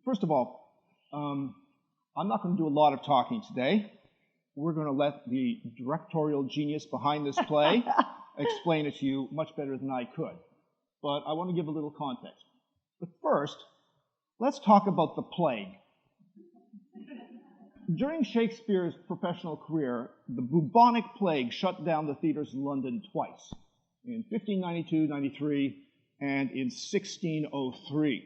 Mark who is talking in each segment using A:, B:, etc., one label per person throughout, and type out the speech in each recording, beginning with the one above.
A: First of all, I'm not going to do a lot of talking today. We're going to let the directorial genius behind this play explain it to you much better than I could. But I want to give a little context. But first, let's talk about the plague. During Shakespeare's professional career, the bubonic plague shut down the theaters in London twice, in 1592-93 and in 1603.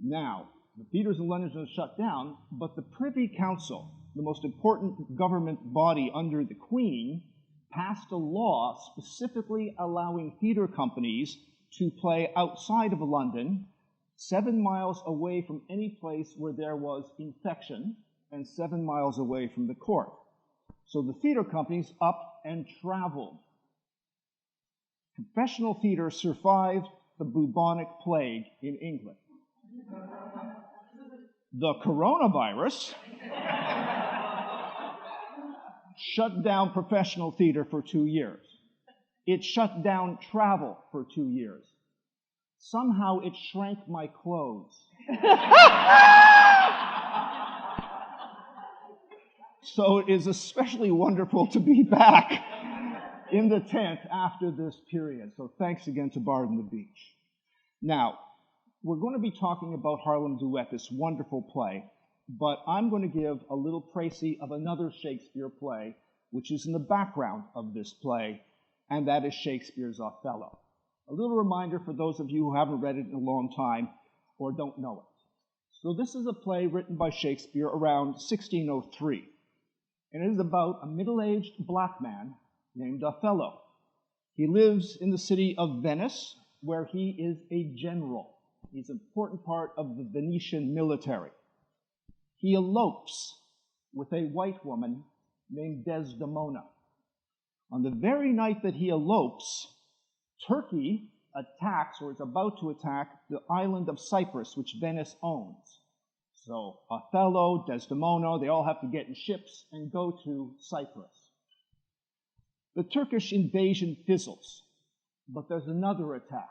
A: Now, the theaters in London are shut down, but the Privy Council, the most important government body under the Queen, passed a law specifically allowing theater companies to play outside of London, 7 miles away from any place where there was infection, and 7 miles away from the court. So the theater companies up and traveled. Professional theater survived the bubonic plague in England. The coronavirus shut down professional theater for 2 years. It shut down travel for 2 years. Somehow it shrank my clothes. So it is especially wonderful to be back in the tent after this period. So thanks again to Bard and the Beach. Now, we're going to be talking about Harlem Duet, this wonderful play, but I'm going to give a little précis of another Shakespeare play, which is in the background of this play, and that is Shakespeare's Othello. A little reminder for those of you who haven't read it in a long time or don't know it. So this is a play written by Shakespeare around 1603. And it is about a middle-aged black man named Othello. He lives in the city of Venice, where he is a general. He's an important part of the Venetian military. He elopes with a white woman named Desdemona. On the very night that he elopes, Turkey attacks, or is about to attack, the island of Cyprus, which Venice owns. So Othello, Desdemona, they all have to get in ships and go to Cyprus. The Turkish invasion fizzles, but there's another attack,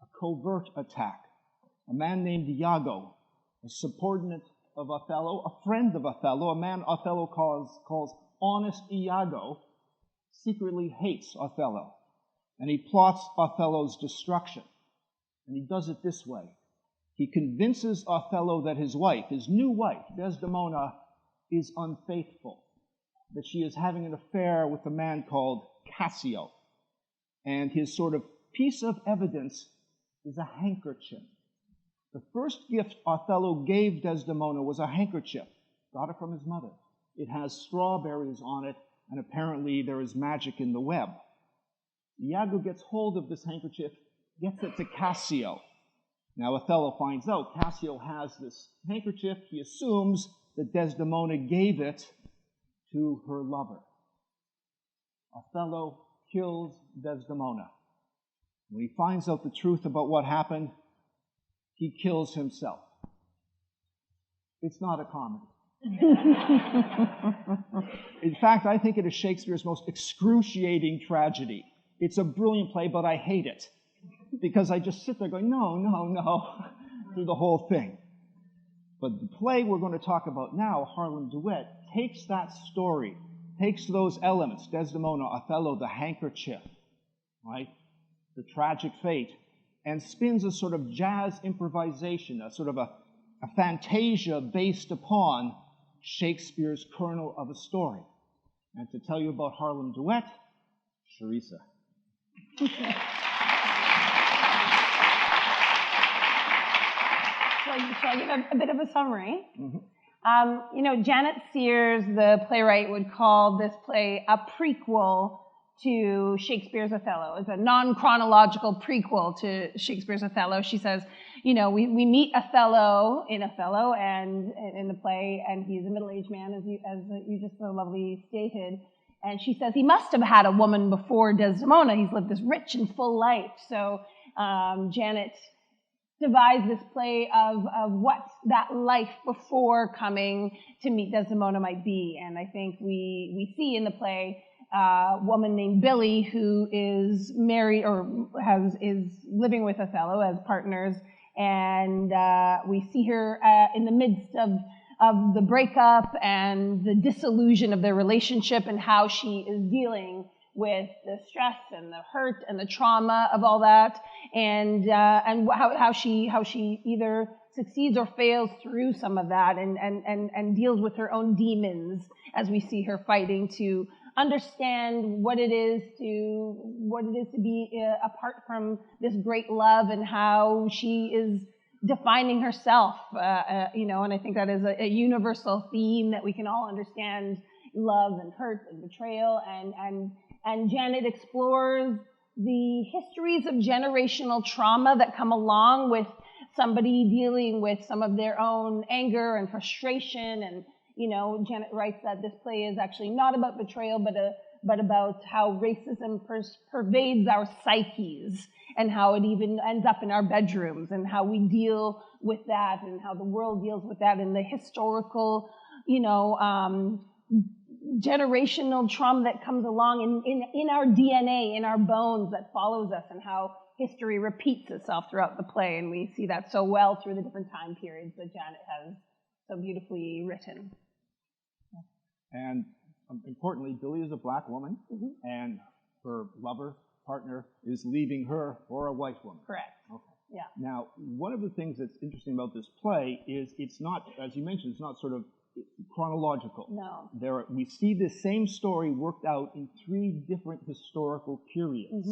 A: a covert attack. A man named Iago, a subordinate of Othello, a friend of Othello, a man Othello calls honest Iago, secretly hates Othello. And he plots Othello's destruction. And he does it this way. He convinces Othello that his wife, his new wife, Desdemona, is unfaithful, that she is having an affair with a man called Cassio. And his sort of piece of evidence is a handkerchief. The first gift Othello gave Desdemona was a handkerchief, got it from his mother. It has strawberries on it, and apparently there is magic in the web. Iago gets hold of this handkerchief, gets it to Cassio. Now Othello finds out Cassio has this handkerchief. He assumes that Desdemona gave it to her lover. Othello kills Desdemona. When he finds out the truth about what happened, he kills himself. It's not a comedy. In fact, I think it is Shakespeare's most excruciating tragedy. It's a brilliant play, but I hate it. Because I just sit there going, no, no, no, through the whole thing. But the play we're going to talk about now, Harlem Duet, takes that story, takes those elements, Desdemona, Othello, the handkerchief, right, the tragic fate, and spins a sort of jazz improvisation, a sort of a fantasia based upon Shakespeare's kernel of a story. And to tell you about Harlem Duet, Cherissa.
B: Shall I give a bit of a summary? Mm-hmm. Djanet Sears, the playwright, would call this play a prequel to Shakespeare's Othello. It's a non-chronological prequel to Shakespeare's Othello. She says, we meet Othello and in the play, and he's a middle-aged man, as you just so lovely stated. And she says he must have had a woman before Desdemona. He's lived this rich and full life. So Djanet devised this play of what that life before coming to meet Desdemona might be. And I think we see in the play a woman named Billy who is married or is living with Othello as partners, And we see her in the midst of the breakup and the disillusion of their relationship, and how she is dealing with the stress and the hurt and the trauma of all that, and how she either succeeds or fails through some of that, and deals with her own demons as we see her fighting to understand what it is to be apart from this great love, and how she is defining herself, and I think that is a universal theme that we can all understand: love and hurt and betrayal, and Djanet explores the histories of generational trauma that come along with somebody dealing with some of their own anger and frustration. And, Djanet writes that this play is actually not about betrayal, but about how racism pervades our psyches, and how it even ends up in our bedrooms, and how we deal with that, and how the world deals with that, and the historical, generational trauma that comes along in our DNA, in our bones, that follows us, and how history repeats itself throughout the play. And we see that so well through the different time periods that Djanet has so beautifully written.
A: And importantly, Billy is a black woman, and her lover, partner, is leaving her for a white woman.
B: Correct.
A: Okay.
B: Yeah.
A: Now, one of the things that's interesting about this play is it's not, as you mentioned, it's not sort of chronological.
B: No.
A: We see the same story worked out in 3 different historical periods,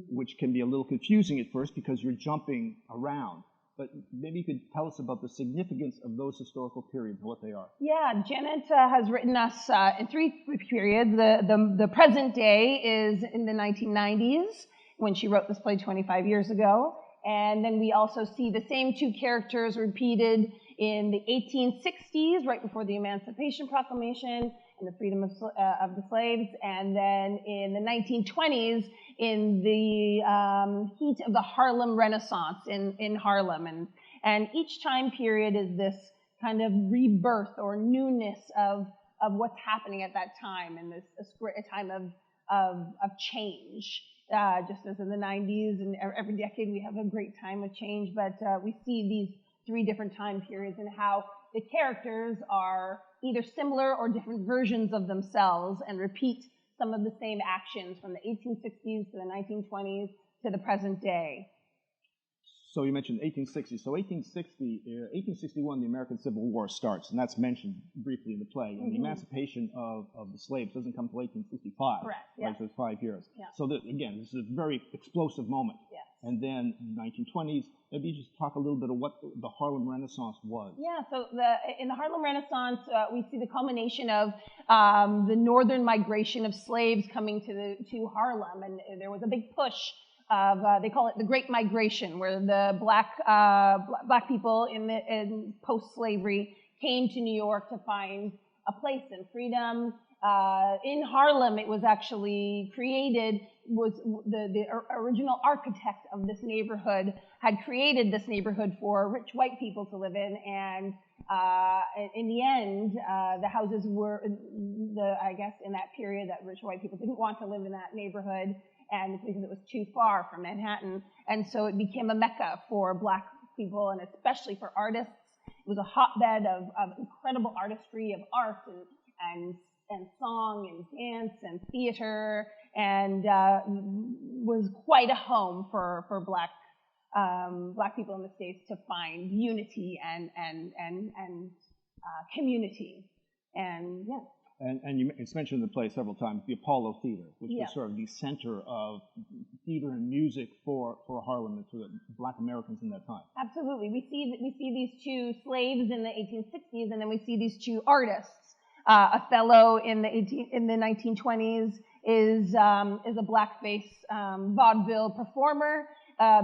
A: which can be a little confusing at first because you're jumping around. But maybe you could tell us about the significance of those historical periods and what they are.
B: Yeah, Djanet has written us in 3 periods. The present day is in the 1990s, when she wrote this play 25 years ago. And then we also see the same 2 characters repeated in the 1860s, right before the Emancipation Proclamation and the freedom of the slaves, and then in the 1920s, in the heat of the Harlem Renaissance in Harlem. And each time period is this kind of rebirth or newness of what's happening at that time, and a time of change. Just as in the 90s, and every decade we have a great time of change, but we see these 3 different time periods, and how the characters are either similar or different versions of themselves, and repeat some of the same actions from the 1860s to the 1920s to the present day.
A: So you mentioned 1860. So 1861, the American Civil War starts, and that's mentioned briefly in the play. And the emancipation of the slaves doesn't come until 1865.
B: Correct.
A: Right,
B: Yeah.
A: so it's 5 years.
B: Yeah.
A: So again, this is a very explosive moment.
B: Yes.
A: And then 1920s, maybe you just talk a little bit of what the Harlem Renaissance was.
B: Yeah, so in the Harlem Renaissance, we see the culmination of the northern migration of slaves coming to Harlem, and there was a big push of, they call it the Great Migration, where the black people in post-slavery came to New York to find a place in freedom. In Harlem, it was actually created, was the original architect of this neighborhood had created this neighborhood for rich white people to live in, and in the end, the houses were, I guess in that period, that rich white people didn't want to live in that neighborhood, and because it was too far from Manhattan, and so it became a mecca for black people, and especially for artists. It was a hotbed of incredible artistry, of art and song and dance and theater, and was quite a home for black people in the States to find unity and community. And yeah.
A: And it's mentioned in the play several times, the Apollo Theater, which was sort of the center of theater and music for Harlem and for the black Americans in that time.
B: Absolutely. We see these 2 slaves in the 1860s, and then we see these 2 artists. Othello in the 1920s is a blackface vaudeville performer.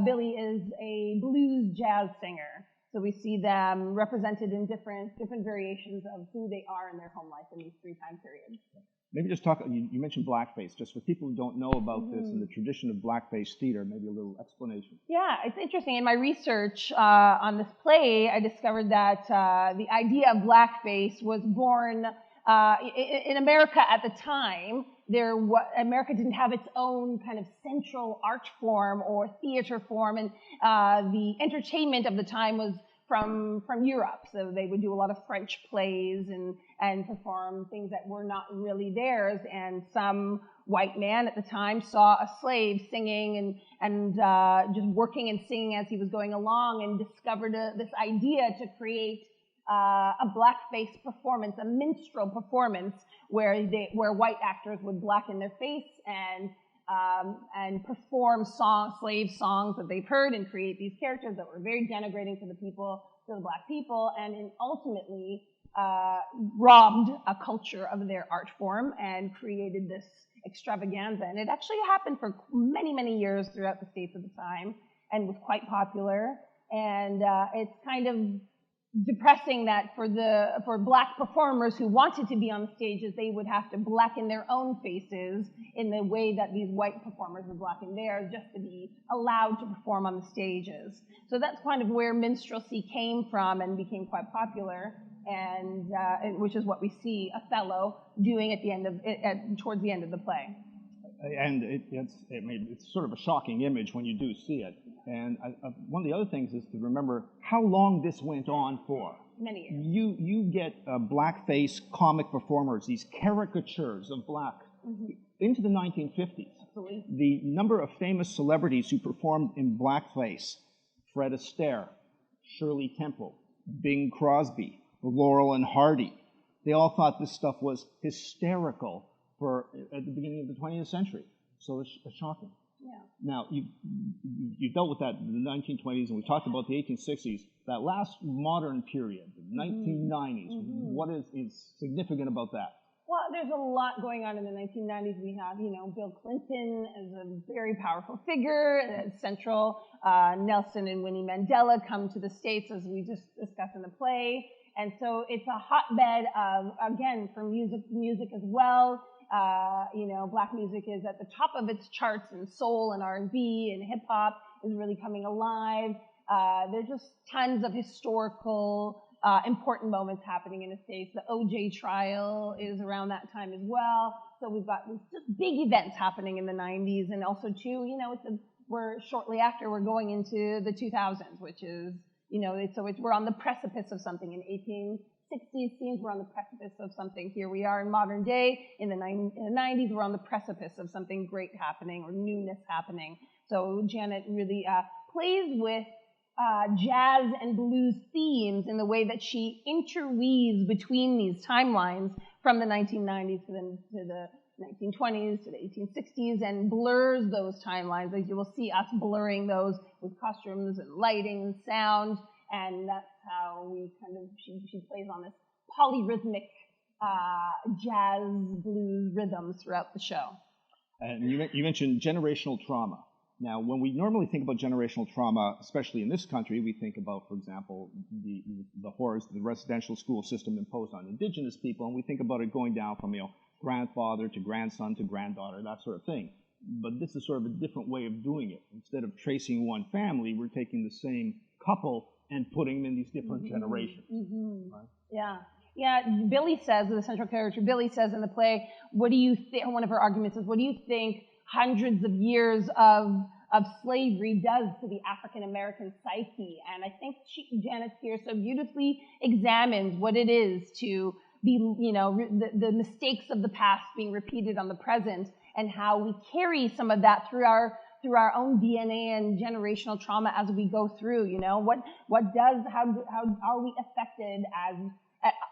B: Billy is a blues jazz singer. So we see them represented in different variations of who they are in their home life in these 3 time periods.
A: Maybe just talk, you mentioned blackface, just for people who don't know about this and the tradition of blackface theater, maybe a little explanation.
B: Yeah, it's interesting. In my research on this play, I discovered that the idea of blackface was born in America at the time America didn't have its own kind of central art form or theater form, and the entertainment of the time was from Europe. So they would do a lot of French plays and perform things that were not really theirs. And some white man at the time saw a slave singing and just working and singing as he was going along, and discovered this idea to create a blackface performance, a minstrel performance, where white actors would blacken their face and perform slave songs that they've heard, and create these characters that were very denigrating to the black people, and ultimately robbed a culture of their art form and created this extravaganza. And it actually happened for many, many years throughout the States at the time, and was quite popular. And it's kind of depressing that for black performers who wanted to be on the stages, they would have to blacken their own faces in the way that these white performers would blacken theirs, just to be allowed to perform on the stages. So that's kind of where minstrelsy came from and became quite popular, and which is what we see Othello doing at the end of towards the end of the play.
A: And it's sort of a shocking image when you do see it. And one of the other things is to remember how long this went on for.
B: Many years.
A: You get blackface comic performers, these caricatures of black, into the 1950s.
B: Absolutely.
A: The number of famous celebrities who performed in blackface: Fred Astaire, Shirley Temple, Bing Crosby, Laurel and Hardy. They all thought this stuff was hysterical at the beginning of the 20th century. So it's shocking.
B: Yeah.
A: Now, you dealt with that in the 1920s, and we talked about the 1860s. That last modern period, the 1990s, what is significant about that?
B: Well, there's a lot going on in the 1990s. We have, Bill Clinton as a very powerful figure, central. Nelson and Winnie Mandela come to the States, as we just discussed in the play. And so it's a hotbed of, again, for music as well. Black music is at the top of its charts, and soul and R&B and hip hop is really coming alive. There's just tons of historical, important moments happening in the States. The OJ trial is around that time as well. So we've got these just big events happening in the 90s, and also too, we're shortly after we're going into the 2000s, which is, we're on the precipice of something. In 1860s seems we're on the precipice of something. Here we are in modern day. In the 90s, we're on the precipice of something great happening, or newness happening. So Djanet really plays with jazz and blues themes in the way that she interweaves between these timelines from the 1990s to the 1920s to the 1860s, and blurs those timelines. As you will see us blurring those with costumes and lighting and sound, and that's how she plays on this polyrhythmic jazz blues rhythms throughout the show.
A: And you mentioned generational trauma. Now, when we normally think about generational trauma, especially in this country, we think about, for example, the horrors the residential school system imposed on Indigenous people, and we think about it going down from, grandfather to grandson to granddaughter, that sort of thing. But this is sort of a different way of doing it. Instead of tracing one family, we're taking the same couple and putting them in these different generations. Right?
B: Yeah. Yeah, Billy says, the central character, Billy says in the play, what do you think, one of her arguments is, what do you think hundreds of years of slavery does to the African-American psyche? And I think Djanet Sears so beautifully examines what it is to be, the mistakes of the past being repeated on the present, and how we carry some of that through our own DNA and generational trauma as we go through. How are we affected as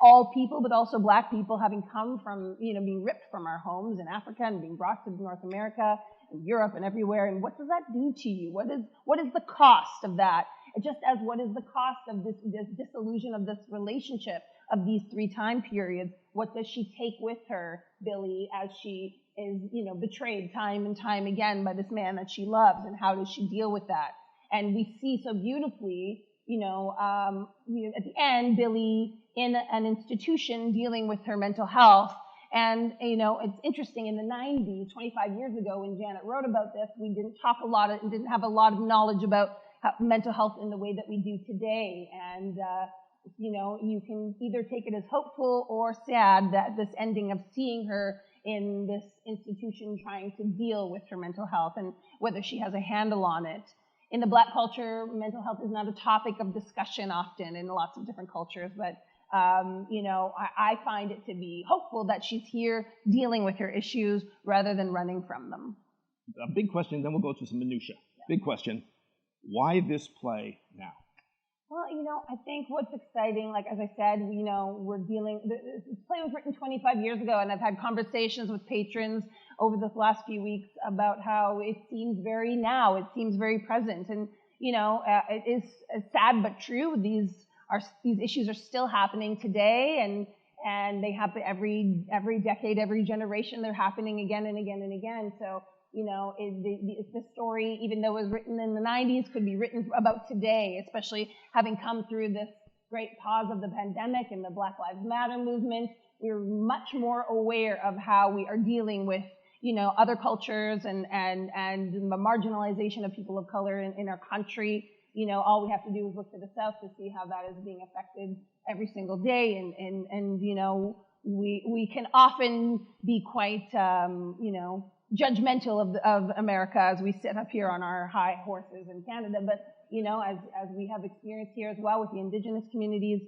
B: all people, but also Black people, having come from, being ripped from our homes in Africa and being brought to North America and Europe and everywhere. And what does that do to you? What is the cost of that? Just as what is the cost of this disillusion of this relationship of these three time periods? What does she take with her, Billy, as she is, betrayed time and time again by this man that she loves, and how does she deal with that? And we see so beautifully, at the end, Billy in an institution dealing with her mental health. And, it's interesting, in the 90s, 25 years ago, when Djanet wrote about this, we didn't talk a lot and didn't have a lot of knowledge about mental health in the way that we do today. And, you can either take it as hopeful or sad that this ending of seeing her in this institution trying to deal with her mental health and whether she has a handle on it. In the Black culture, mental health is not a topic of discussion often in lots of different cultures, but I find it to be hopeful that she's here dealing with her issues rather than running from them.
A: A big question, then we'll go to some minutia. Yeah. Big question, why this play now?
B: Well, I think what's exciting, like as I said, we're this play was written 25 years ago, and I've had conversations with patrons over the last few weeks about how it seems very now, it seems very present, and it is sad but true. These issues are still happening today, and they happen every decade, every generation. They're happening again and again and again. So the story, even though it was written in the 90s, could be written about today, especially having come through this great pause of the pandemic and the Black Lives Matter movement. We're much more aware of how we are dealing with, other cultures and the marginalization of people of color in our country. All we have to do is look to the South to see how that is being affected every single day. And we can often be quite, judgmental of America as we sit up here on our high horses in Canada. But, as we have experienced here as well with the Indigenous communities,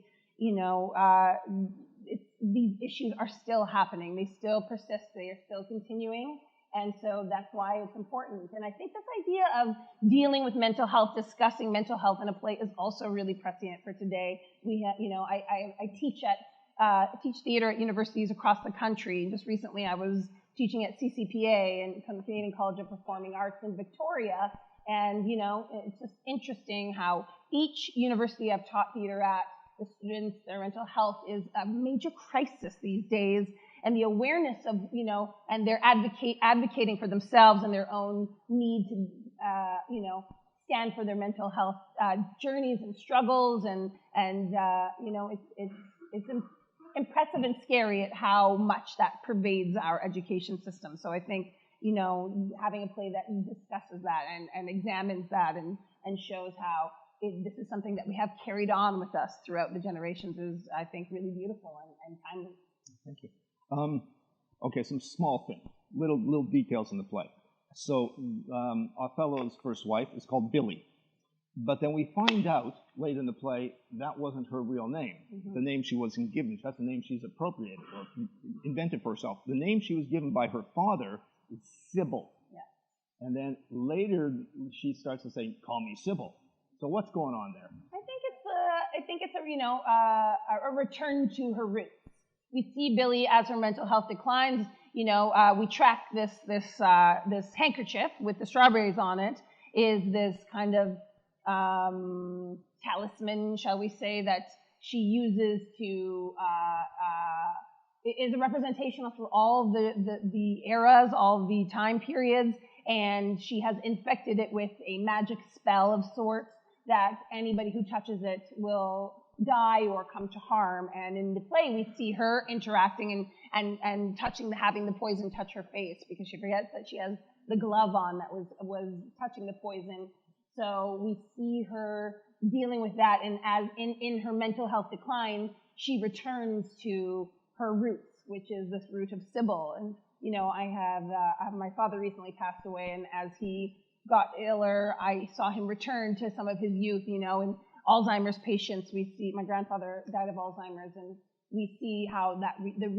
B: these issues are still happening. They still persist. They are still continuing. And so that's why it's important. And I think this idea of dealing with mental health, discussing mental health in a play is also really prescient for today. I teach theater at universities across the country. Just recently I was teaching at CCPA and from the Canadian College of Performing Arts in Victoria. And, it's just interesting how each university I've taught theater at, the students, their mental health is a major crisis these days. And the awareness of, and they're advocating for themselves and their own need to, stand for their mental health journeys and struggles. And it's impressive and scary at how much that pervades our education system. So I think, having a play that discusses that and examines that and shows how this is something that we have carried on with us throughout the generations is, I think, really beautiful and timely.
A: Thank you. Okay, some small things, little details in the play. So Othello's first wife is called Billy. But then we find out late in the play that wasn't her real name. Mm-hmm. The name she wasn't given. That's the name she's appropriated or invented for herself. The name she was given by her father is Sybil.
B: Yeah.
A: And then later she starts to say, "Call me Sybil." So what's going on there?
B: I think it's a return to her roots. We see Billy as her mental health declines. We track this handkerchief with the strawberries on it. Is this kind of talisman, shall we say, that she uses to is a representation through all the eras, all the time periods, and she has infected it with a magic spell of sorts that anybody who touches it will die or come to harm. And in the play, we see her interacting and touching, having the poison touch her face because she forgets that she has the glove on that was touching the poison. So we see her dealing with that, and as in her mental health decline, she returns to her roots, which is this root of Sybil. And I have my father recently passed away, and as he got iller, I saw him return to some of his youth. In Alzheimer's patients, we see my grandfather died of Alzheimer's, and we see how that the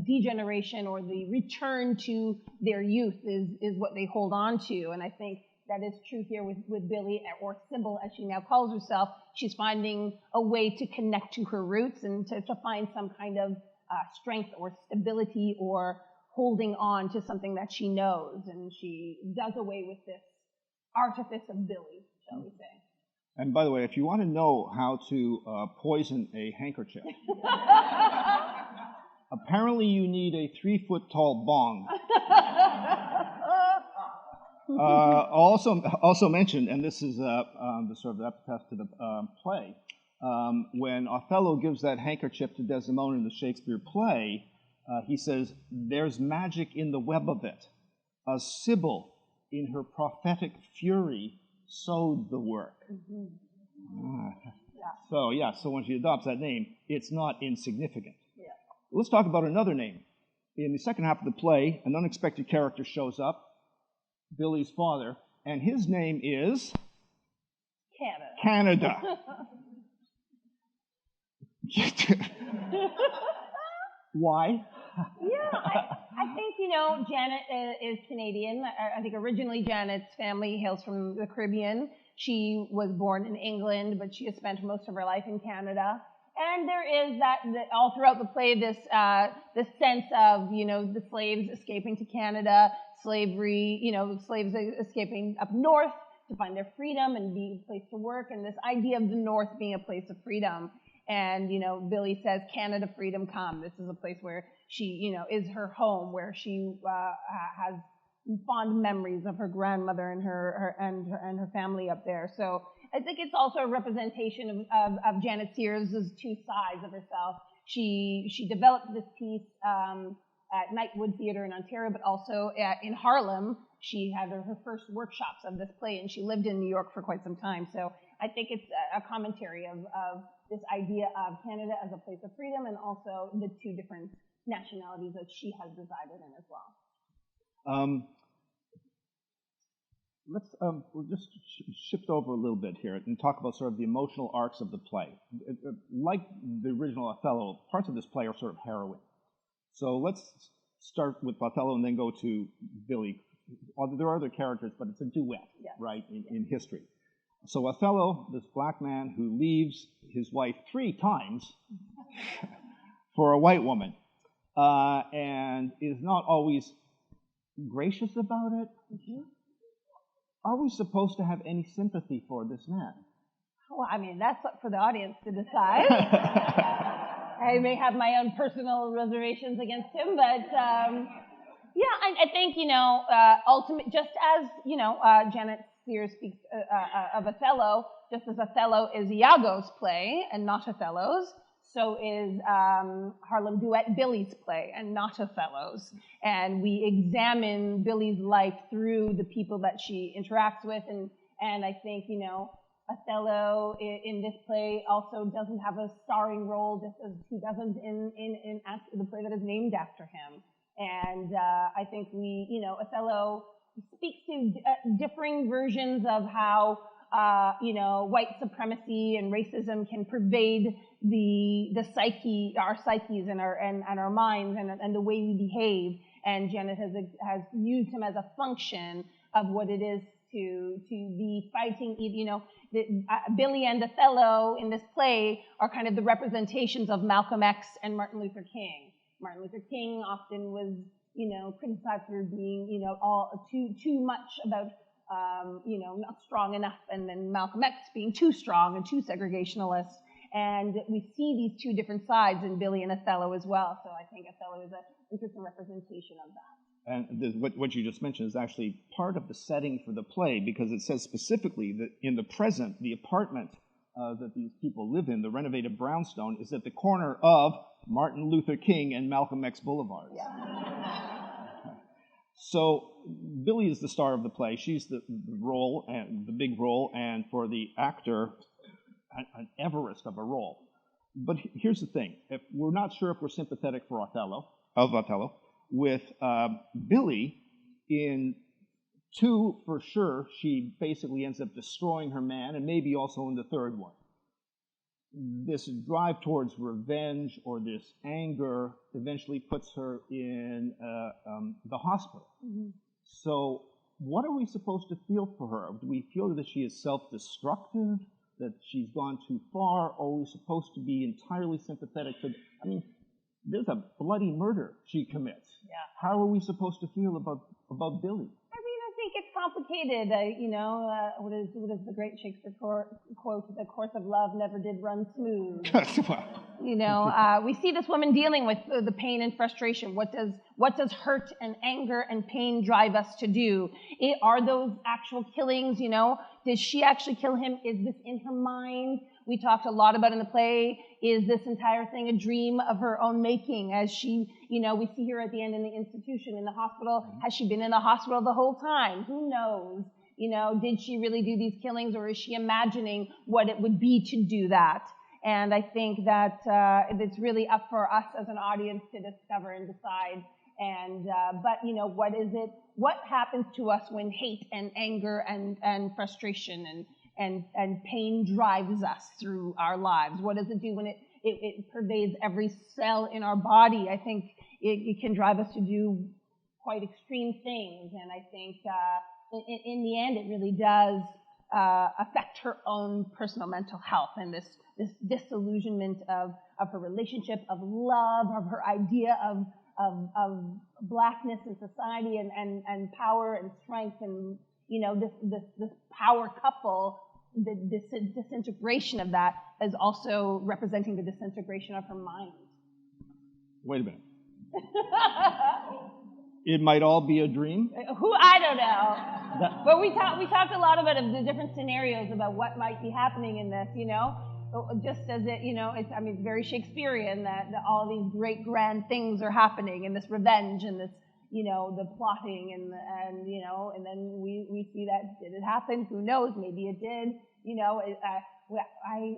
B: degeneration or the return to their youth is what they hold on to, and I think that is true here with Billy, or Sybil as she now calls herself. She's finding a way to connect to her roots and to find some kind of strength or stability or holding on to something that she knows. And she does away with this artifice of Billy, shall we say.
A: And by the way, if you want to know how to poison a handkerchief, apparently you need a 3-foot-tall bong. Also mentioned, and this is the sort of epitaph to the play, when Othello gives that handkerchief to Desdemona in the Shakespeare play, he says, "There's magic in the web of it. A Sybil, in her prophetic fury, sewed the work." Mm-hmm. So when she adopts that name, it's not insignificant.
B: Yeah.
A: Let's talk about another name. in the second half of the play, an unexpected character shows up, Billy's father, and his name is
B: Canada.
A: Why?
B: Yeah, I think, Djanet is Canadian. I think originally Janet's family hails from the Caribbean. She was born in England, but she has spent most of her life in Canada. And there is that all throughout the play, this sense of, the slaves escaping to Canada, slavery, slaves escaping up north to find their freedom and be a place to work, and this idea of the north being a place of freedom. And, Billy says, Canada, freedom come. This is a place where she, is her home, where she has fond memories of her grandmother and her family up there. So I think it's also a representation of Djanet Sears' two sides of herself. She developed this piece at Nightwood Theatre in Ontario, but also in Harlem. She had her first workshops of this play, and she lived in New York for quite some time. So I think it's a commentary of this idea of Canada as a place of freedom, and also the two different nationalities that she has resided in as well.
A: We'll just shift over a little bit here and talk about sort of the emotional arcs of the play. Like the original Othello, parts of this play are sort of harrowing. So let's start with Othello and then go to Billy. There are other characters, but it's a duet, yes, right, in history. So Othello, this black man who leaves his wife 3 times for a white woman, and is not always gracious about it. Mm-hmm. Are we supposed to have any sympathy for this man?
B: Well, I mean, that's up for the audience to decide. I may have my own personal reservations against him, but I think, ultimately, just as, Djanet Sears speaks of Othello, just as Othello is Iago's play and not Othello's, so is Harlem Duet Billy's play and not Othello's. And we examine Billy's life through the people that she interacts with. And I think, Othello in this play also doesn't have a starring role, just as he doesn't in the play that is named after him. And I think Othello speaks to differing versions of how white supremacy and racism can pervade the psyche, our psyches and our minds and the way we behave. And Djanet has used him as a function of what it is to be fighting. Billy and Othello in this play are kind of the representations of Malcolm X and Martin Luther King. Martin Luther King often was, criticized for being, all too much about, not strong enough, and then Malcolm X being too strong and too segregationalist. And we see these two different sides in Billy and Othello as well. So I think Othello is an interesting representation of that.
A: And what you just mentioned is actually part of the setting for the play, because it says specifically that in the present, the apartment that these people live in, the renovated brownstone, is at the corner of Martin Luther King and Malcolm X Boulevards. Yeah. So Billy is the star of the play. She's the role, and the big role, and for the actor, an Everest of a role. But here's the thing: if we're not sure if we're sympathetic for Othello, with Billy, in 2 for sure, she basically ends up destroying her man, and maybe also in the 3rd one. This drive towards revenge or this anger eventually puts her in the hospital. Mm-hmm. So what are we supposed to feel for her? Do we feel that she is self-destructive, that she's gone too far, or are we supposed to be entirely sympathetic to... there's a bloody murder she commits. Yeah. How are we supposed to feel about Billy?
B: I think it's complicated. What is the great Shakespeare quote? The course of love never did run smooth. We see this woman dealing with the pain and frustration. What does hurt and anger and pain drive us to do? Are those actual killings? Did she actually kill him? Is this in her mind? We talked a lot about in the play, is this entire thing a dream of her own making? As she, we see her at the end in the institution, in the hospital. Has she been in the hospital the whole time? Who knows? Did she really do these killings, or is she imagining what it would be to do that? And I think that it's really up for us as an audience to discover and decide. But, what is it? What happens to us when hate and anger and frustration and pain drives us through our lives? What does it do when it pervades every cell in our body? I think it can drive us to do quite extreme things. And I think in the end, it really does affect her own personal mental health and this disillusionment of her relationship, of love, of her idea of blackness in society and power and strength, and this power couple. The disintegration of that is also representing the disintegration of her mind.
A: Wait a minute. It might all be a dream?
B: I don't know. But we talked a lot about the different scenarios about what might be happening in this, just as it's very Shakespearean that all these great grand things are happening, and this revenge and this, the plotting and then we see that, did it happen? Who knows? Maybe it did. I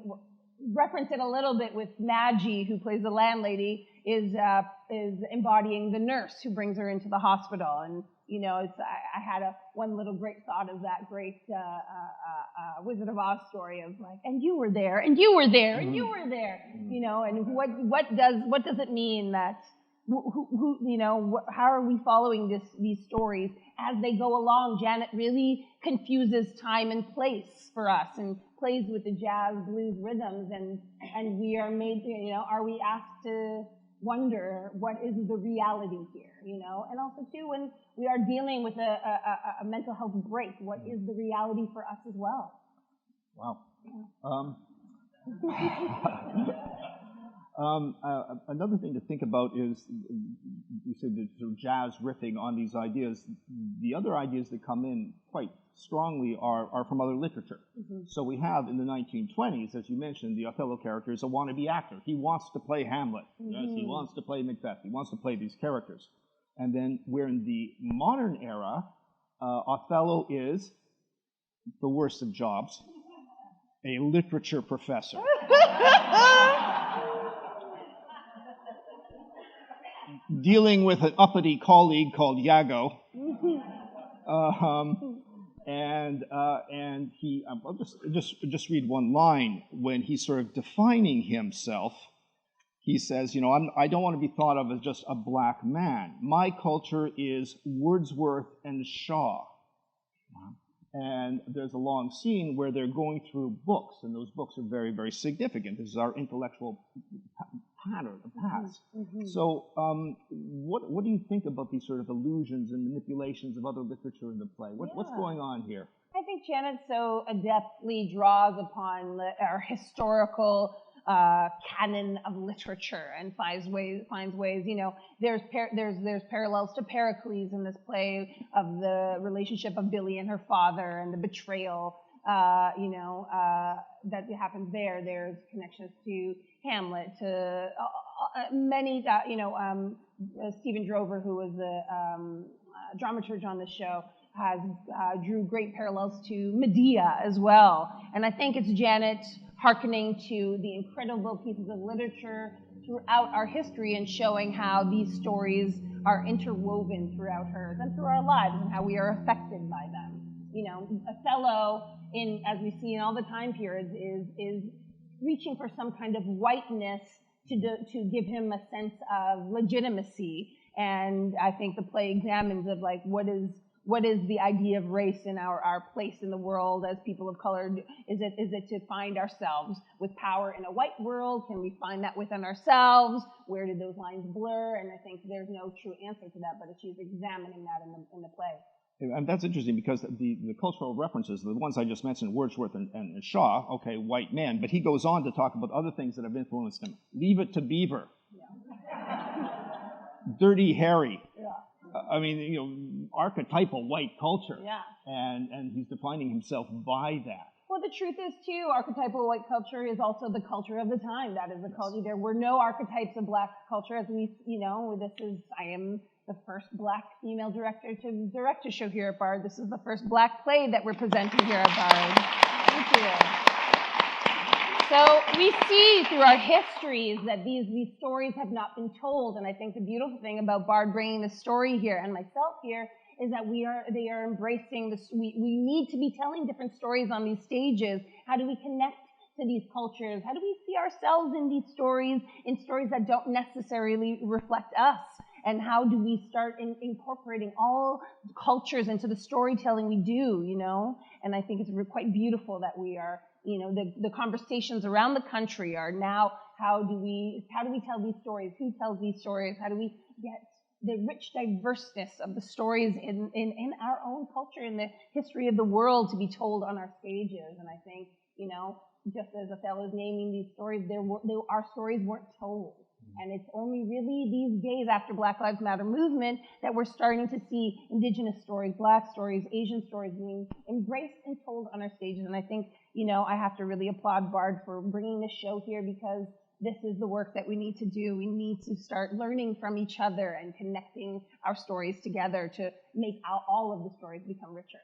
B: reference it a little bit with Maggie, who plays the landlady, is embodying the nurse who brings her into the hospital. And I had one little great thought of that great Wizard of Oz story of like, and you were there, and you were there, and you were there, and what does it mean that how are we following these stories as they go along? Djanet really confuses time and place for us and plays with the jazz blues rhythms, and we are made, are we asked to wonder what is the reality here, and also too when we are dealing with a mental health break, what is the reality for us as well?
A: Wow. Another thing to think about is, you said the sort of jazz riffing on these ideas. The other ideas that come in quite strongly are from other literature. Mm-hmm. So we have in the 1920s, as you mentioned, the Othello character is a wannabe actor. He wants to play Hamlet. Mm-hmm. Yes, he wants to play Macbeth. He wants to play these characters. And then we're in the modern era. Othello is the worst of jobs, a literature professor. Dealing with an uppity colleague called Iago, and he. I'll just read one line when he's sort of defining himself. He says, I don't want to be thought of as just a black man. My culture is Wordsworth and Shaw. And there's a long scene where they're going through books, and those books are very, very significant. This is our intellectual pattern of past. Mm-hmm. So what do you think about these sort of allusions and manipulations of other literature in the play? What's going on here? I
B: think Djanet so adeptly draws upon our historical canon of literature and finds ways. There's parallels to Pericles in this play of the relationship of Billy and her father and the betrayal, that happens there. There's connections to Hamlet, to many, Stephen Drover, who was the dramaturge on the show, drew great parallels to Medea as well. And I think it's Djanet hearkening to the incredible pieces of literature throughout our history and showing how these stories are interwoven throughout hers and through our lives and how we are affected by them. Othello, as we see in all the time periods, is reaching for some kind of whiteness to give him a sense of legitimacy. And I think the play examines of like what is the idea of race in our place in the world as people of color? Is it to find ourselves with power in a white world? Can we find that within ourselves? Where did those lines blur? And I think there's no true answer to that, but she's examining that in the play.
A: And that's interesting because the cultural references, the ones I just mentioned, Wordsworth and Shaw, okay, white man, but he goes on to talk about other things that have influenced him. Leave It to Beaver. Yeah. Dirty Harry. Yeah. I mean, archetypal white culture. Yeah. And he's defining himself by that.
B: Well, the truth is, too, archetypal white culture is also the culture of the time. That is the culture. There were no archetypes of black culture, as we, I am the first black female director to direct a show here at Bard. This is the first black play that we're presenting here at Bard. Thank you. So we see through our histories that these stories have not been told, and I think the beautiful thing about Bard bringing this story here and myself here is that they are embracing this. We need to be telling different stories on these stages. How do we connect to these cultures? How do we see ourselves in these stories, in stories that don't necessarily reflect us? And how do we start incorporating all cultures into the storytelling we do, you know? And I think it's quite beautiful that we are, you know, the conversations around the country are now, how do we tell these stories? Who tells these stories? How do we get the rich diverseness of the stories in our own culture, in the history of the world, to be told on our stages? And I think, you know, just as Othello is naming these stories, our stories weren't told. And it's only really these days after Black Lives Matter movement that we're starting to see Indigenous stories, Black stories, Asian stories being embraced and told on our stages. And I think, you know, I have to really applaud Bard for bringing this show here, because this is the work that we need to do. We need to start learning from each other and connecting our stories together to make all of the stories become richer.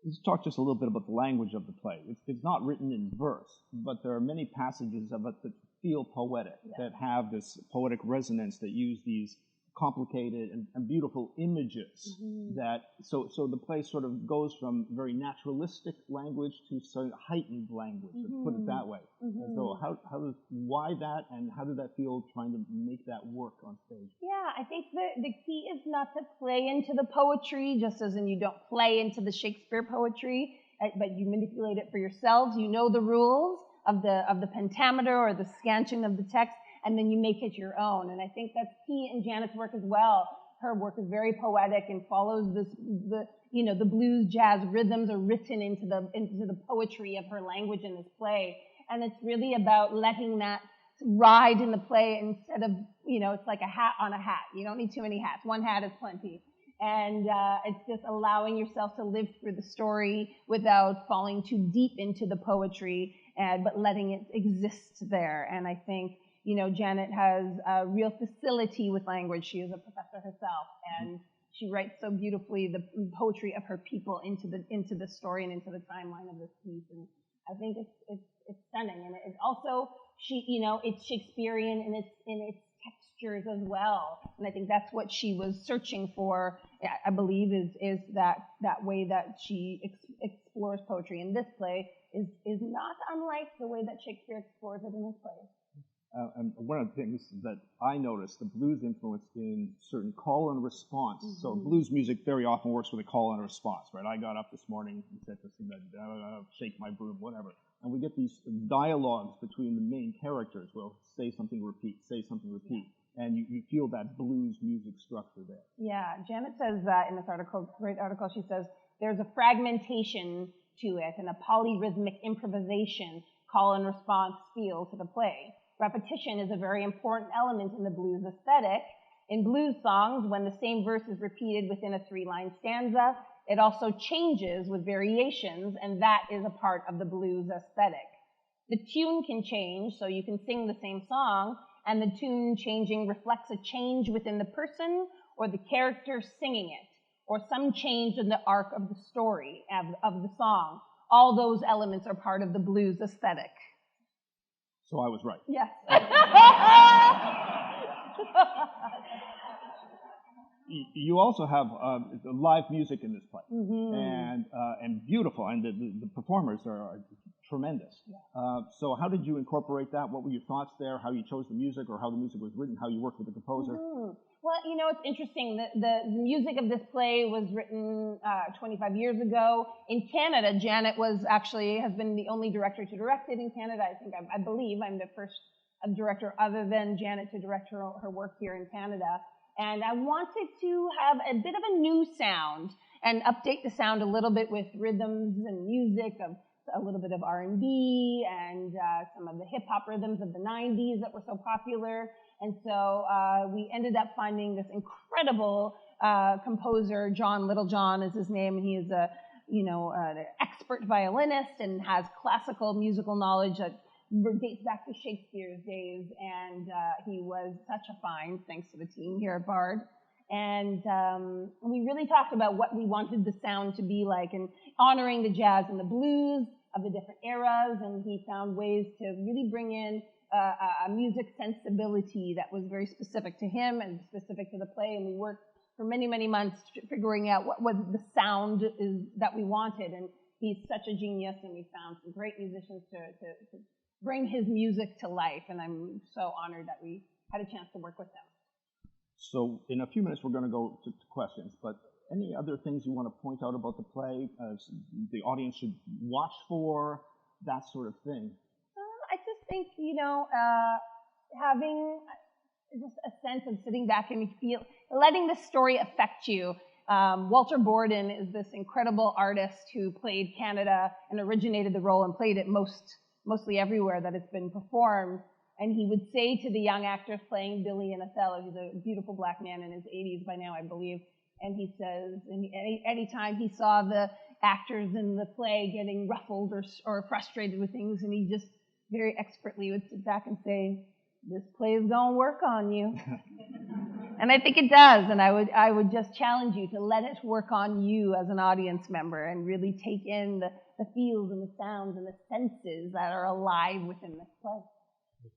A: Let's talk just a little bit about the language of the play. It's not written in verse, but there are many passages of it that feel poetic, that have this poetic resonance, that use these complicated and beautiful images. That so the play sort of goes from very naturalistic language to sort of heightened language, let's put it that way. And so why that, and how did that feel trying to make that work on stage?
B: Yeah, I think the key is not to play into the poetry, just as in you don't play into the Shakespeare poetry, but you manipulate it for yourselves. You know the rules of the pentameter or the scansion of the text, and then you make it your own. And I think that's key in Janet's work as well. Her work is very poetic and follows the blues jazz rhythms are written into the poetry of her language in this play. And it's really about letting that ride in the play instead of, you know, it's like a hat on a hat. You don't need too many hats. One hat is plenty. And it's just allowing yourself to live through the story without falling too deep into the poetry, but letting it exist there. And I think, you know, Djanet has a real facility with language. She is a professor herself, and she writes so beautifully the poetry of her people into the story and into the timeline of this piece. And I think it's stunning. And it's also, it's Shakespearean in its textures as well. And I think that's what she was searching for, I believe, is that way that she explores poetry in this play is not unlike the way that Shakespeare explores it in his plays.
A: And one of the things that I noticed, the blues influence in certain call and response. So blues music very often works with a call and response, right? I got up this morning and said to sing that, shake my broom, whatever. And we get these dialogues between the main characters. Well, say something, repeat, say something, repeat. And you feel that blues music structure there.
B: Yeah, Djanet says that in this article, great article, she says, there's a fragmentation to it and a polyrhythmic improvisation, call and response feel to the play. Repetition is a very important element in the blues aesthetic. In blues songs, when the same verse is repeated within a 3-line stanza, it also changes with variations, and that is a part of the blues aesthetic. The tune can change, so you can sing the same song, and the tune changing reflects a change within the person or the character singing it, or some change in the arc of the story of the song. All those elements are part of the blues aesthetic.
A: So I was right.
B: Yes.
A: You also have live music in this play, and beautiful, and the performers are tremendous. Yeah. So how did you incorporate that? What were your thoughts there? How you chose the music, or how the music was written? How you worked with the composer?
B: Well, you know, it's interesting. The music of this play was written 25 years ago. In Canada, Djanet has been the only director to direct it in Canada. I believe I'm the first director other than Djanet to direct her work here in Canada. And I wanted to have a bit of a new sound and update the sound a little bit with rhythms and music of a little bit of R&B and some of the hip-hop rhythms of the 90s that were so popular. And so we ended up finding this incredible composer, John Littlejohn is his name, and he is an expert violinist and has classical musical knowledge that dates back to Shakespeare's days. And he was such a find, thanks to the team here at Bard. And we really talked about what we wanted the sound to be like, and honoring the jazz and the blues, of the different eras, and he found ways to really bring in a music sensibility that was very specific to him and specific to the play, and we worked for many, many months figuring out what was the sound that we wanted, and he's such a genius, and we found some great musicians to bring his music to life, and I'm so honored that we had a chance to work with them.
A: So in a few minutes, we're going to go to questions, but any other things you want to point out about the play, the audience should watch for, that sort of thing?
B: I just think, having just a sense of sitting back and letting the story affect you. Walter Borden is this incredible artist who played Canada and originated the role and played it mostly everywhere that it's been performed. And he would say to the young actors playing Billy and Othello, he's a beautiful black man in his 80s by now, I believe, and he says, anytime he saw the actors in the play getting ruffled or frustrated with things, and he just very expertly would sit back and say, this play is going to work on you. And I think it does, and I would just challenge you to let it work on you as an audience member and really take in the feels and the sounds and the senses that are alive within this play.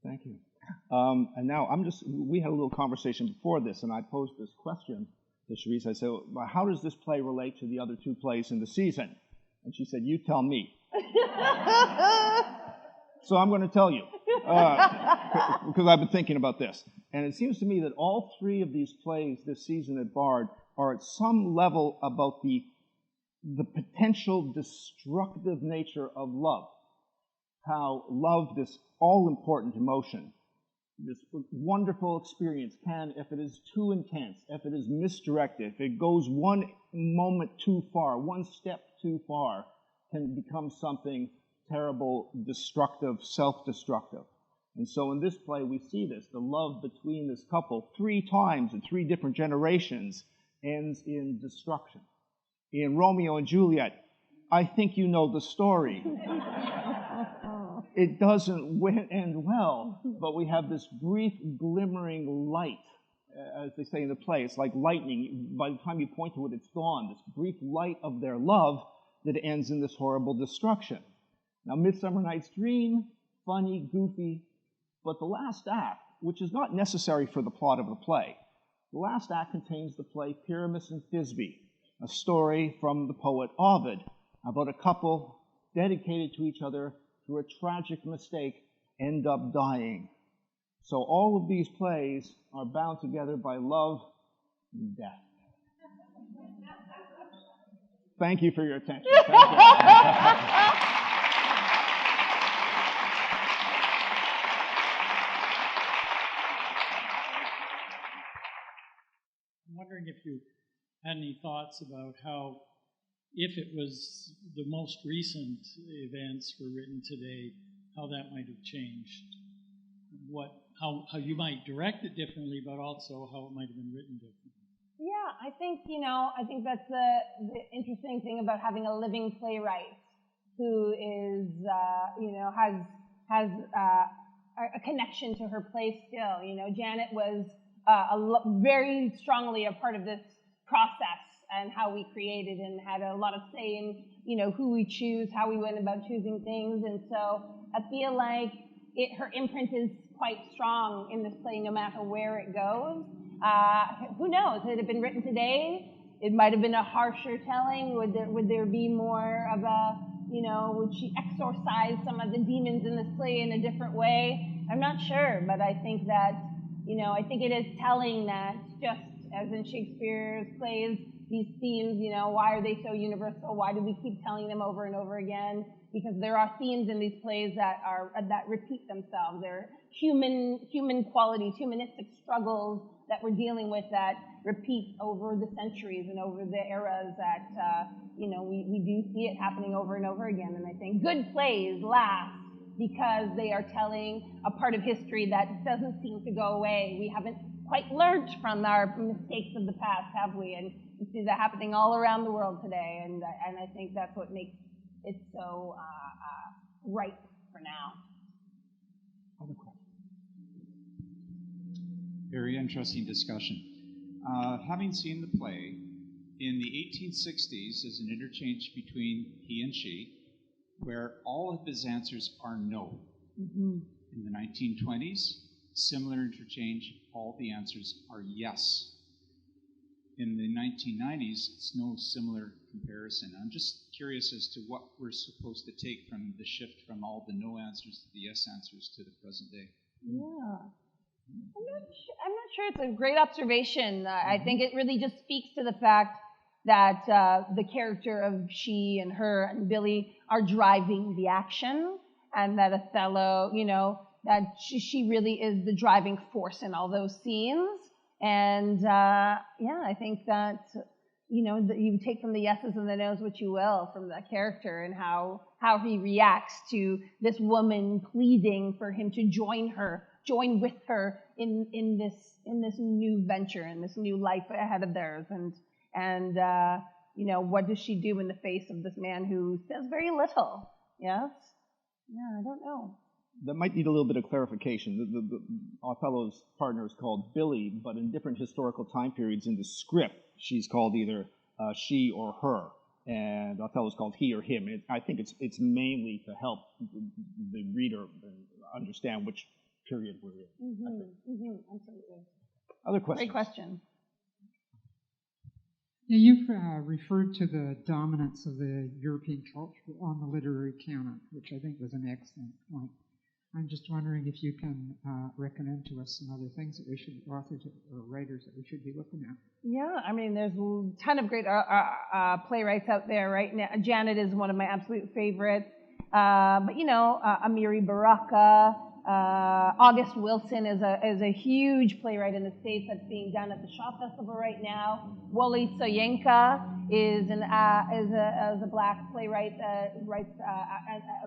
A: Thank you. And now we had a little conversation before this, and I posed this question to Cherissa. I said, well, how does this play relate to the other two plays in the season? And she said, you tell me. So I'm going to tell you, because I've been thinking about this. And it seems to me that all three of these plays this season at Bard are at some level about the potential destructive nature of love. How love, this all-important emotion, this wonderful experience can, if it is too intense, if it is misdirected, if it goes one moment too far, one step too far, can become something terrible, destructive, self-destructive. And so in this play, we see this. The love between this couple 3 times in 3 different generations ends in destruction. In Romeo and Juliet, I think you know the story. It doesn't end well, but we have this brief glimmering light, as they say in the play. It's like lightning. By the time you point to it, it's gone. This brief light of their love that ends in this horrible destruction. Now, Midsummer Night's Dream, funny, goofy, but the last act, which is not necessary for the plot of the play, the last act contains the play Pyramus and Thisbe, a story from the poet Ovid about a couple dedicated to each other through a tragic mistake, end up dying. So all of these plays are bound together by love and death. Thank you for your attention. Thank you.
C: I'm wondering if you had any thoughts about how, if it was the most recent events were written today, how that might have changed. How you might direct it differently, but also how it might have been written differently.
B: Yeah, I think that's the interesting thing about having a living playwright who is, has a connection to her play still. Djanet was very strongly a part of this process and how we created and had a lot of say in, who we choose, how we went about choosing things. And so I feel like her imprint is quite strong in this play no matter where it goes. Who knows? Had it been written today, it might have been a harsher telling. Would there be more of a, would she exorcise some of the demons in this play in a different way? I'm not sure, but I think that, I think it is telling that just as in Shakespeare's plays, these themes, why are they so universal? Why do we keep telling them over and over again? Because there are themes in these plays that repeat themselves. They're human qualities, humanistic struggles that we're dealing with that repeat over the centuries and over the eras that, we do see it happening over and over again. And I think good plays last because they are telling a part of history that doesn't seem to go away. We haven't quite learned from our mistakes of the past, have we? And we see that happening all around the world today. And I think that's what makes it so ripe for now.
A: Other questions?
D: Very interesting discussion. Having seen the play, in the 1860s, as an interchange between he and she, where all of his answers are no.
B: Mm-hmm.
D: In the 1920s, similar interchange, all the answers are yes. In the 1990s, it's no similar comparison. I'm just curious as to what we're supposed to take from the shift from all the no answers to the yes answers to the present day.
B: Yeah. I'm not sure it's a great observation. I think it really just speaks to the fact that the character of she and her and Billy are driving the action, and that Othello, that she really is the driving force in all those scenes. And I think that, that you take from the yeses and the nos what you will from that character, and how he reacts to this woman pleading for him to join with her in this new venture, in this new life ahead of theirs. And what does she do in the face of this man who says very little? Yes? Yeah, I don't know.
A: That might need a little bit of clarification. The Othello's partner is called Billy, but in different historical time periods in the script, she's called either she or her, and Othello's called he or him. I think it's mainly to help the reader understand which period we're in.
B: Absolutely.
A: Other questions?
B: Great question.
E: Yeah, you've referred to the dominance of the European culture on the literary canon, which I think was an excellent point. I'm just wondering if you can recommend to us some other things that we should, authors or writers that we should be looking at.
B: Yeah, I mean, there's a ton of great playwrights out there right now. Djanet is one of my absolute favorites. But Amiri Baraka, August Wilson is a huge playwright in the States that's being done at the Shaw Festival right now. Wole Soyinka is a black playwright that writes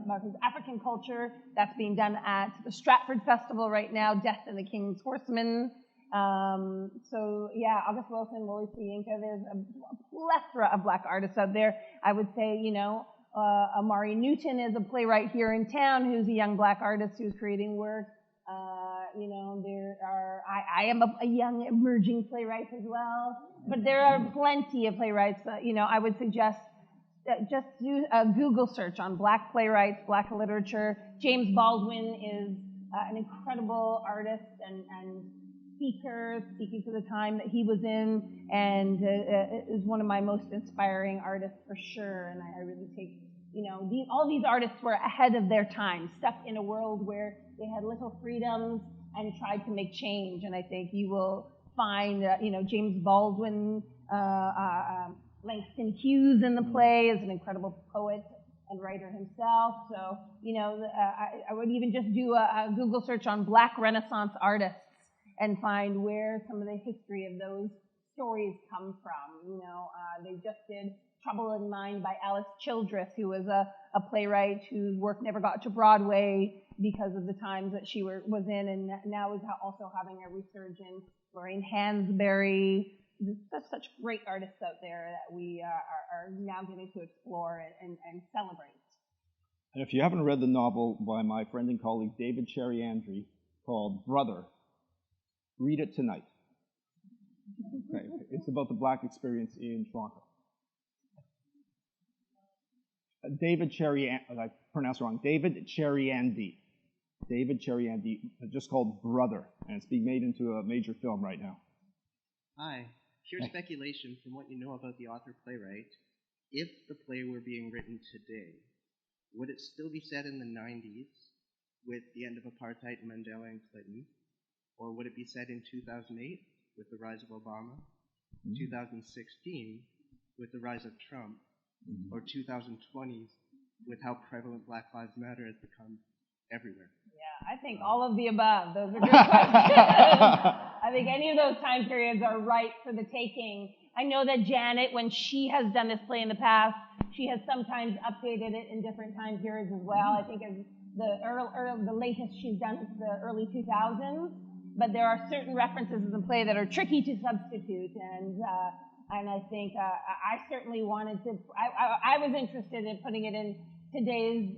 B: about his African culture. That's being done at the Stratford Festival right now, Death and the King's Horseman. August Wilson, Wole Soyinka, there's a plethora of black artists out there. I would say, Amari Newton is a playwright here in town who's a young black artist who's creating work. I am a young emerging playwright as well, but there are plenty of playwrights. I would suggest just do a Google search on black playwrights, black literature. James Baldwin is an incredible artist and speaker, speaking to the time that he was in, and is one of my most inspiring artists for sure. And I really take, all these artists were ahead of their time, stuck in a world where they had little freedoms and tried to make change. And I think you will find, James Baldwin, Langston Hughes in the play is an incredible poet and writer himself. So, I would even just do a Google search on Black Renaissance artists and find where some of the history of those stories come from. They just did Trouble in Mind by Alice Childress, who was a playwright whose work never got to Broadway because of the times that she was in, and now is also having a resurgence. Lorraine Hansberry, there's such great artists out there that we are now getting to explore and celebrate.
A: And if you haven't read the novel by my friend and colleague David Cherry-Andre called Brother, read it tonight. Okay. It's about the black experience in Toronto. David Cherry-Andre, I pronounced it wrong. David Cherry-Andre. David Cherry-Andre, just called Brother, and it's being made into a major film right now.
F: Hi. Pure speculation from what you know about the author-playwright. If the play were being written today, would it still be set in the 90s with the end of apartheid, Mandela, and Clinton? Or would it be set in 2008 with the rise of Obama, 2016 with the rise of Trump, or 2020s with how prevalent Black Lives Matter has become everywhere?
B: Yeah, I think all of the above. Those are good questions. I think any of those time periods are right for the taking. I know that Djanet, when she has done this play in the past, she has sometimes updated it in different time periods as well. I think the latest she's done is the early 2000s. But there are certain references in the play that are tricky to substitute, and I think I certainly wanted to. I was interested in putting it in today's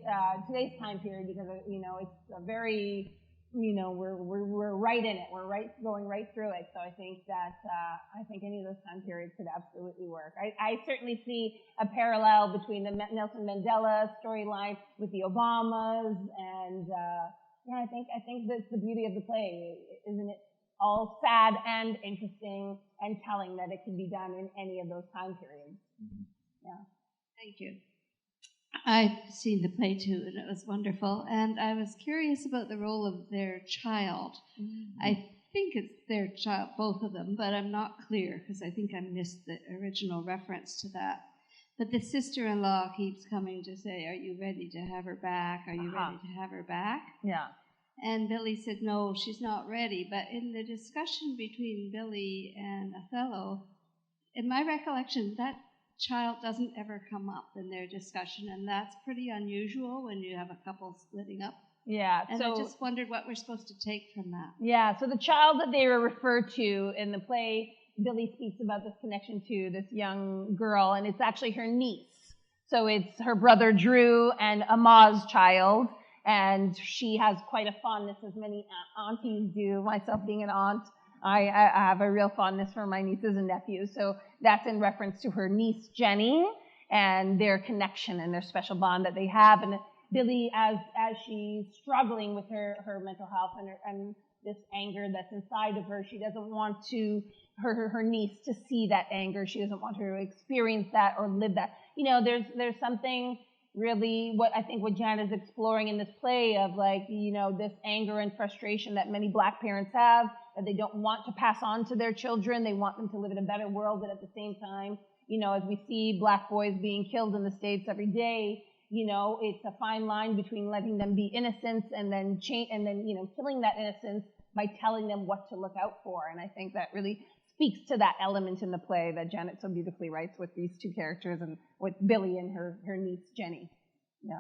B: time period because it's a very we're right in it. We're going right through it. So I think that I think any of those time periods could absolutely work. I certainly see a parallel between the Nelson Mandela storyline with the Obamas, and I think that's the beauty of the play, isn't it? All sad and interesting and telling that it can be done in any of those time periods. Yeah.
G: Thank you. I've seen the play too, and it was wonderful. And I was curious about the role of their child. I think it's their child, both of them, but I'm not clear because I think I missed the original reference to that. But the sister-in-law keeps coming to say, "Are you ready to have her back? Are you ready to have her back?"
B: Yeah.
G: And Billy said, "No, she's not ready." But in the discussion between Billy and Othello, in my recollection, that child doesn't ever come up in their discussion, and that's pretty unusual when you have a couple splitting up.
B: Yeah.
G: And
B: so,
G: I just wondered what we're supposed to take from that.
B: Yeah. So the child that they were referred to in the play, Billy speaks about this connection to this young girl, and it's actually her niece. So it's her brother Drew and Ama's child. And she has quite a fondness, as many aunties do, myself being an aunt. I have a real fondness for my nieces and nephews. So that's in reference to her niece, Jenny, and their connection and their special bond that they have. And Billy, as she's struggling with her mental health and this anger that's inside of her, she doesn't want her niece to see that anger. She doesn't want her to experience that or live that. There's something really what Djanet is exploring in this play of this anger and frustration that many Black parents have, that they don't want to pass on to their children. They want them to live in a better world, but at the same time, as we see Black boys being killed in the States every day, it's a fine line between letting them be innocent and then killing that innocence by telling them what to look out for. And I think that really speaks to that element in the play that Djanet so beautifully writes with these two characters and with Billy and her niece, Jenny. Yeah.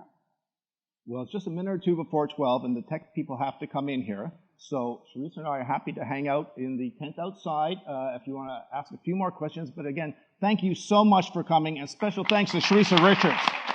A: Well, it's just a minute or two before 12, and the tech people have to come in here. So Cherissa and I are happy to hang out in the tent outside if you want to ask a few more questions. But again, thank you so much for coming, and special thanks to Cherissa Richards.